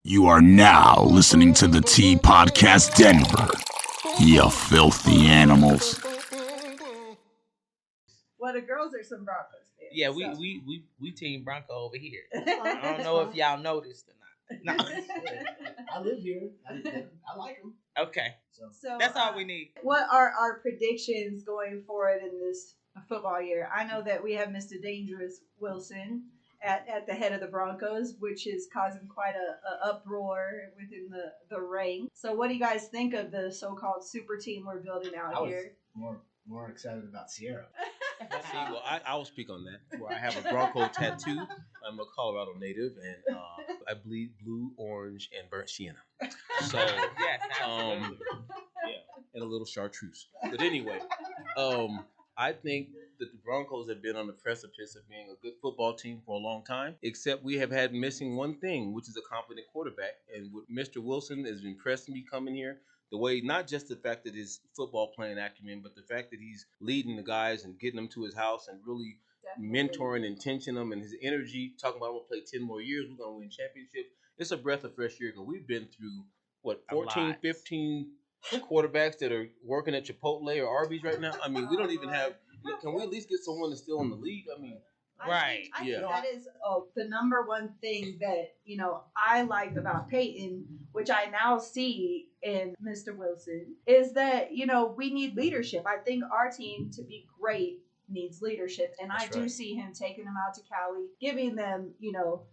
You are now listening to the T Podcast Denver. You filthy animals. Well, the girls are some Broncos fans. Yeah, we so. we team Bronco over here. I don't know if y'all noticed or not. No. I live here. I like them. Okay. So That's all we need. What are our predictions going forward in this football year? I know that we have Mr. Dangerous Wilson at the head of the Broncos, which is causing quite a uproar within the ranks. So what do you guys think of the so-called super team we're building out here? More excited about Sierra. See, well, I will speak on that. Where I have a Bronco tattoo. I'm a Colorado native, and I bleed blue, orange, and burnt sienna. So, Yes, yeah, and a little chartreuse. But anyway, I think that the Broncos have been on the precipice of being a good football team for a long time, except we have had missing one thing, which is a competent quarterback. And with Mr. Wilson has impressed me coming here. The way, not just the fact that his football playing acumen, but the fact that he's leading the guys and getting them to his house and really mentoring and teaching them, and his energy, talking about I'm going to play 10 more years, we're going to win championships. It's a breath of fresh air because we've been through, 14, 15 quarterbacks that are working at Chipotle or Arby's right now. I mean, we don't even have, can we at least get someone that's still in the league? I mean, Right. I think that is the number one thing that, I like about Peyton, which I now see in Mr. Wilson, is that, we need leadership. I think our team to be great needs leadership. And I do see him taking them out to Cali, giving them,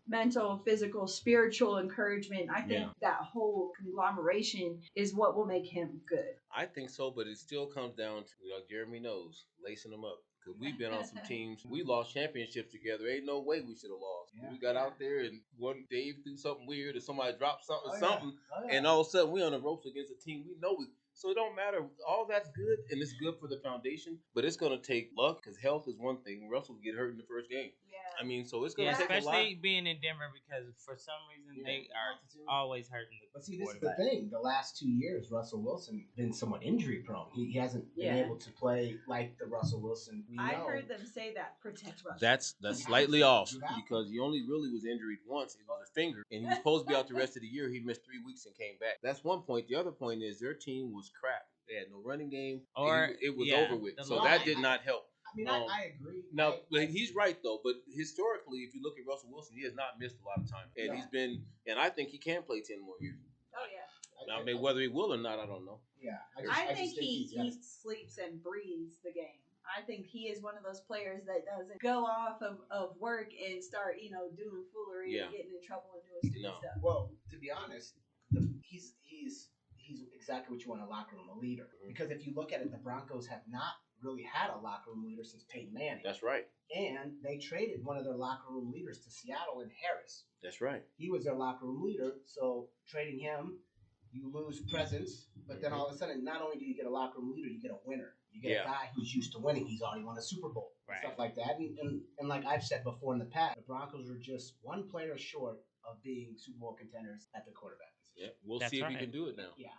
mental, physical, spiritual encouragement. I think that whole conglomeration is what will make him good. I think so, but it still comes down to, Jeremy knows, lacing them up. Because we've been on some teams, we lost championships together. Ain't no way we should have lost. Yeah. We got out there and one Dave do something weird or somebody dropped something, and all of a sudden we on the ropes against a team we know. So it don't matter. All that's good, and it's good for the foundation, but it's going to take luck because health is one thing. Russell will get hurt in the first game. Yeah. I mean, so it's going to take a lot. Especially being in Denver because for some reason they are always hurting the But see, this is the thing. The last 2 years, Russell Wilson been somewhat injury prone. He hasn't been able to play like the Russell Wilson we know. I heard them say that protect Russell. That's slightly off because he only really was injured once. It was a finger, and he was supposed to be out the rest of the year. He missed 3 weeks and came back. That's one point. The other point is their team was crap. They had no running game, or it was over with. So that did not help. I mean, I agree. Now, he's right, though. But historically, if you look at Russell Wilson, he has not missed a lot of time. And he's been, and I think he can play 10 more years. Oh, yeah. Now, maybe whether he will or not, I don't know. Yeah. I think he eats, sleeps, and breathes the game. I think he is one of those players that doesn't go off of work and start, doing foolery and getting in trouble and doing stupid stuff. Well, to be honest, he's exactly what you want in a locker room, a leader. Because if you look at it, the Broncos have not really had a locker room leader since Peyton Manning. That's right. And they traded one of their locker room leaders to Seattle in Harris. That's right. He was their locker room leader, so trading him, you lose presence, but then all of a sudden, not only do you get a locker room leader, you get a winner. You get a guy who's used to winning. He's already won a Super Bowl, stuff like that. And like I've said before in the past, the Broncos are just one player short of being Super Bowl contenders at the quarterback position. Yeah, we'll see if he can do it now. Yeah,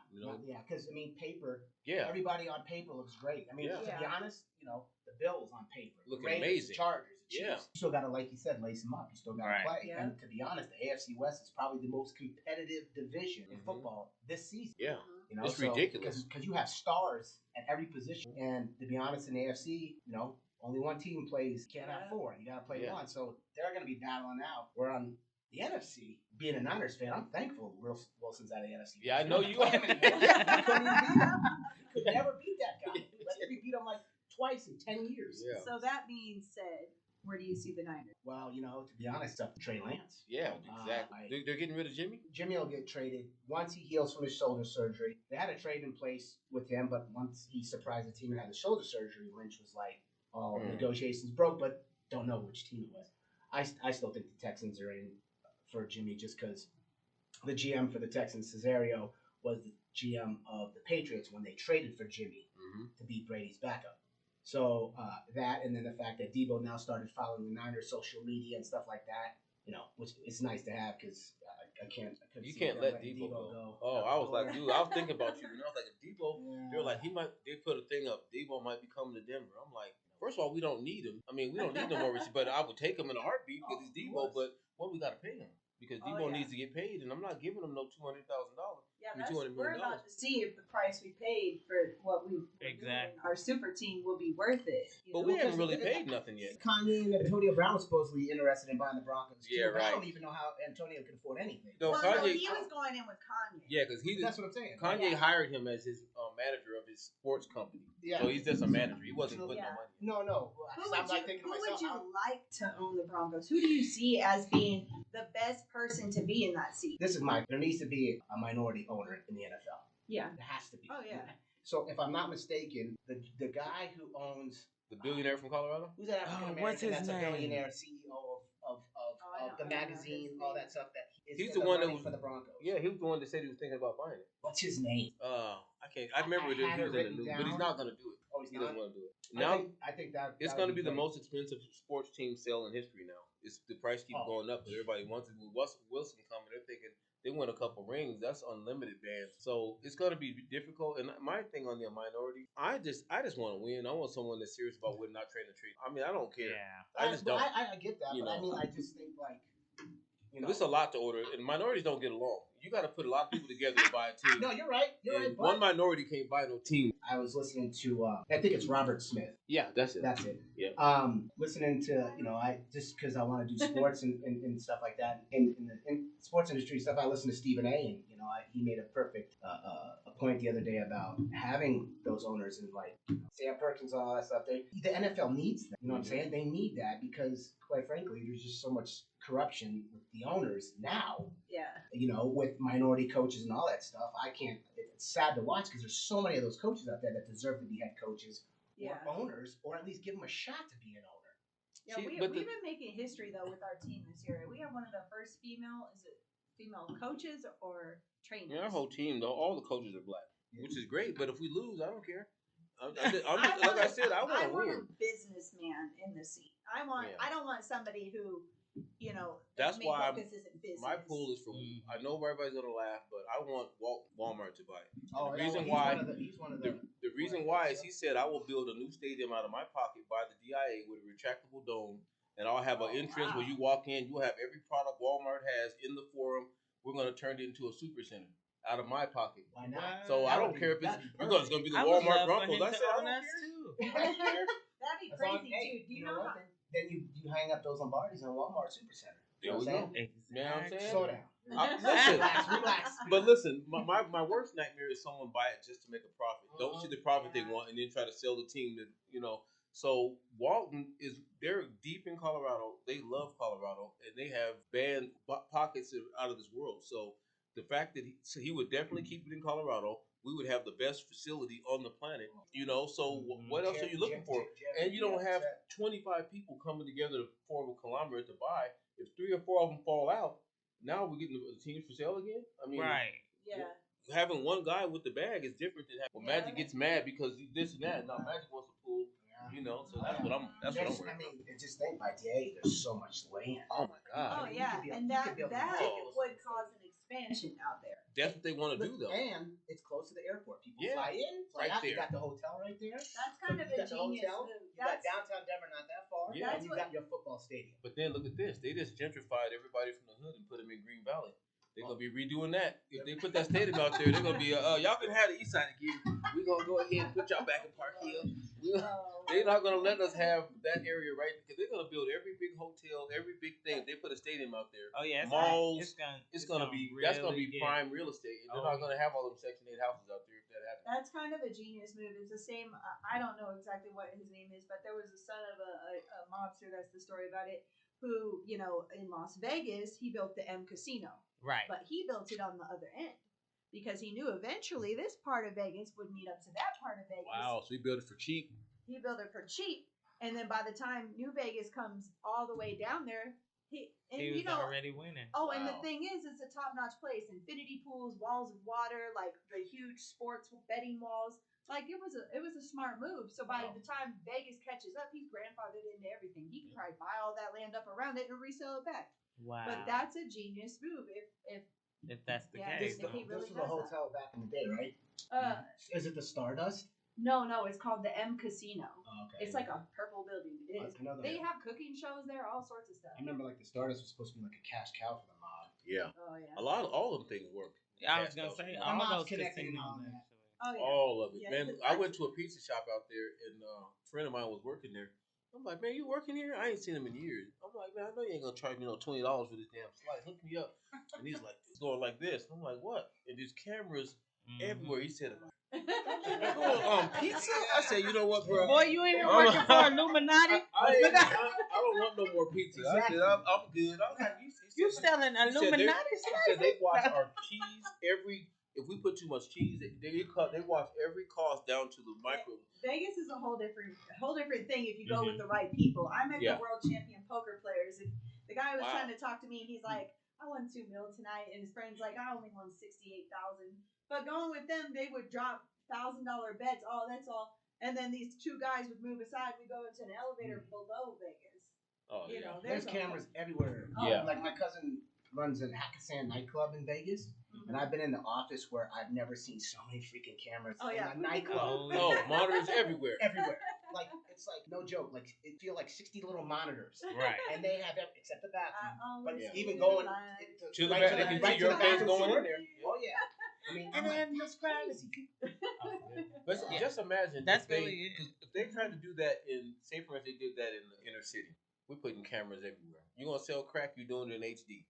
because paper. Yeah, everybody on paper looks great. I mean, to be honest, the Bills on paper looking Raiders, amazing. Chargers, Chiefs. You still got to, like you said, lace them up. You still got to play. Yeah. And to be honest, the AFC West is probably the most competitive division in football this season. Yeah, it's ridiculous because you have stars at every position. And to be honest, in the AFC, only one team plays. You can't have four. You got to play one. So they're going to be battling out. We're on the NFC, being a Niners fan, I'm thankful Wilson's out of the NFC. Yeah, I know you are. Could never beat that guy. We beat him like twice in 10 years. Yeah. So that being said, where do you see the Niners? Well, to be honest, up to Trey Lance. Yeah, exactly. They're getting rid of Jimmy? Jimmy will get traded once he heals from his shoulder surgery. They had a trade in place with him, but once he surprised the team and had the shoulder surgery, Lynch was like, negotiations broke, but don't know which team it was. I still think the Texans are in for Jimmy just because the GM for the Texans, Cesario, was the GM of the Patriots when they traded for Jimmy to be Brady's backup. So that, and then the fact that Debo now started following the Niners social media and stuff like that, which is nice to have because I can't. You can't let Debo go. Oh, I was like, dude, I was thinking about you. I was like, Debo, they're like, they put a thing up. Debo might be coming to Denver. I'm like, first of all, we don't need him. I mean, we don't need no more receivers, but I would take him in a heartbeat because he's Debo. But what we got to pay him? because Oh, Debo yeah. needs to get paid, and I'm not giving him no $200,000. Yeah, I mean, $200 we're million. about to see if the price we paid for what we were doing, our super team, will be worth it. But we haven't really paid nothing yet. Kanye and Antonio Brown was supposedly interested in buying the Broncos. Yeah, too, right. I don't even know how Antonio could afford anything. No, well, Kanye. he was going in with Kanye. Yeah, because That's what I'm saying. Kanye Yeah. hired him as his manager of his sports company. Yeah. So he's just a manager. He wasn't putting Yeah. no money. No. Who I'm would like thinking to you myself, like to own the Broncos? Who do you see as being the best person to be in that seat? this is there needs to be a minority owner in the NFL. Yeah. There has to be. Oh, yeah. So if I'm not mistaken, the guy who owns The billionaire from Colorado? who's that African American what's his that's name? a billionaire CEO of the magazine, all that stuff that is He's in the one that running was for the Broncos. Yeah, he was the one that said he was thinking about buying it. What's his name? I can't. I remember I he had was it in the news, written but he's down. not going to do it. Oh, he's He not? doesn't want to do it. Now I think that it's going to be the most expensive sports team sale in history. Now it's the price keeps going up, but everybody wants it. With Wilson coming, they're thinking they win a couple rings. That's unlimited bands, so it's going to be difficult. And my thing on the minority, I just want to win. I want someone that's serious about winning, not trading the trade. I mean, I don't care. Yeah. I just don't. I get that, You but I know. mean, I just think like. It's a lot to order, and minorities don't get along. You got to put a lot of people together to buy a team. No, you're right. And one minority can't buy no team. I was listening to I think it's Robert Smith. Yeah, that's it. That's it. Yeah. Listening to I just because I want to do sports and stuff like that in the sports industry stuff. I listen to Stephen A. and he made a perfect a point the other day about having those owners and like Sam Perkins and all that stuff. The NFL needs that. You know what I'm saying? They need that because quite frankly, there's just so much corruption with the owners now. Yeah. With minority coaches and all that stuff. It's sad to watch because there's so many of those coaches out there that deserve to be head coaches or owners, or at least give them a shot to be an owner. Yeah, we've been making history though with our team this year. We have one of the first female coaches or trainers. Yeah, our whole team though, all the coaches are black, which is great. But if we lose, I don't care. I'm just, like I said, I want to win. I want a businessman in the seat. I don't want somebody who. That's why focus isn't business. My pool is for. I know everybody's gonna laugh, but I want Walmart to buy it. The reason why is he said I will build a new stadium out of my pocket by the DIA with a retractable dome, and I'll have an entrance where you walk in. You'll have every product Walmart has in the forum. We're gonna turn it into a super center out of my pocket. Why not? So I don't care if it's because it's gonna be the Walmart Broncos. I said I don't care. That'd be crazy too. Do you know how? Then you hang up those Lombardis in Walmart Supercenter. There we go. You know what I'm saying? Slow down. Listen, relax. But listen, my worst nightmare is someone buy it just to make a profit. Don't see the profit they want and then try to sell the team that So Walton they're deep in Colorado. They love Colorado and they have band pockets out of this world. So the fact that he would definitely keep it in Colorado, we would have the best facility on the planet. So what else are you looking for? And you don't have 25 people coming together to form a conglomerate to buy. If 3 or 4 of them fall out, now we're getting the teams for sale again. I mean, right? Yeah. Having one guy with the bag is different than having Magic gets mad because this and that. Now Magic wants to pull. So that's what I'm worried about. Just think by day, there's so much land. Oh my God. Oh yeah, and that would cause an expansion out there. That's what they want to do, though. And it's close to the airport. People fly in, right out. there. You got the hotel right there. That's kind of a genius move. You got downtown Denver not that far. Yeah. And you got your football stadium. But then look at this. They just gentrified everybody from the hood and put them in Green Valley. They're going to be redoing that. If they put that stadium out there, they're going to be, y'all can have the east side again. We're going to go ahead and put y'all back in Park Hill. They're not going to let us have that area right because they're going to build every big hotel, every big thing. They put a stadium out there. Oh, yeah. Malls. It's going to be, that's going to be prime real estate. And they're not going to have all them Section 8 houses out there if that happens. That's kind of a genius move. It's the same, I don't know exactly what his name is, but there was a son of a mobster, that's the story about it, who, in Las Vegas, he built the M Casino. Right. But he built it on the other end because he knew eventually this part of Vegas would meet up to that part of Vegas. Wow, so he built it for cheap. He built it for cheap. And then by the time New Vegas comes all the way down there, he was already winning. Oh, and the thing is, it's a top-notch place. Infinity pools, walls of water, like the huge sports betting walls. Like it was a smart move. So by the time Vegas catches up, he's grandfathered into everything. He can probably buy all that land up around it and resell it back. Wow. But that's a genius move if that's the case. This was a hotel back in the day, right? Is it the Stardust? No, it's called the M Casino. Oh, okay. It's like a purple building. It is. They have cooking shows there, all sorts of stuff. I remember like the Stardust was supposed to be like a cash cow for the mob. Yeah. Oh yeah. All of them things work. I was Cast gonna house. say My all mom's those connected casinos. on that. Oh yeah. All of it, Yeah, man. it's- I went to a pizza shop out there, and a friend of mine was working there. I'm like, man, you working here? I ain't seen him in years. I'm like, man, I know you ain't gonna charge me no $20 for this damn slice. Hook me up. And he's like, it's going like this. I'm like, what? And there's cameras everywhere. He said, "You going pizza?" I said, you know what, bro? Boy, you ain't working for Illuminati. I don't want no more pizza. Exactly. I said, I'm good. I was like, You selling Illuminati? He said they watch our cheese every. If we put too much cheese, they watch every cost down to the micro. Vegas is a whole different thing if you go with the right people. I met the world champion poker players, and the guy was trying to talk to me, and he's like, "I won $2 million tonight," and his friend's like, "I only won 68,000." But going with them, they would drop $1,000 bets. Oh, that's all. And then these two guys would move aside. We go into an elevator below Vegas. Oh, You know, There's cameras everywhere. Yeah. Like my cousin runs a Hackasan nightclub in Vegas, and I've been in the office where I've never seen so many freaking cameras in a nightclub. Oh, monitors everywhere. Everywhere. Like it's like no joke. Like it feel like 60 little monitors. Right. And they have except the bathroom. But Yeah. even going To the back, they can see your face going in there. Oh yeah. I mean, And I'm then like, this crazy. But just imagine That's if they, really it. 'cause if they tried to do that in, say for instance, they did that in the inner city. We're putting cameras everywhere. You gonna sell crack? You doing it in HD.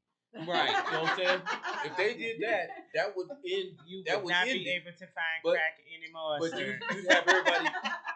Right. You know what I'm saying? If they did that, that would end. You that would would not end be it. able to find But- crack anymore, But sir. you'd have everybody.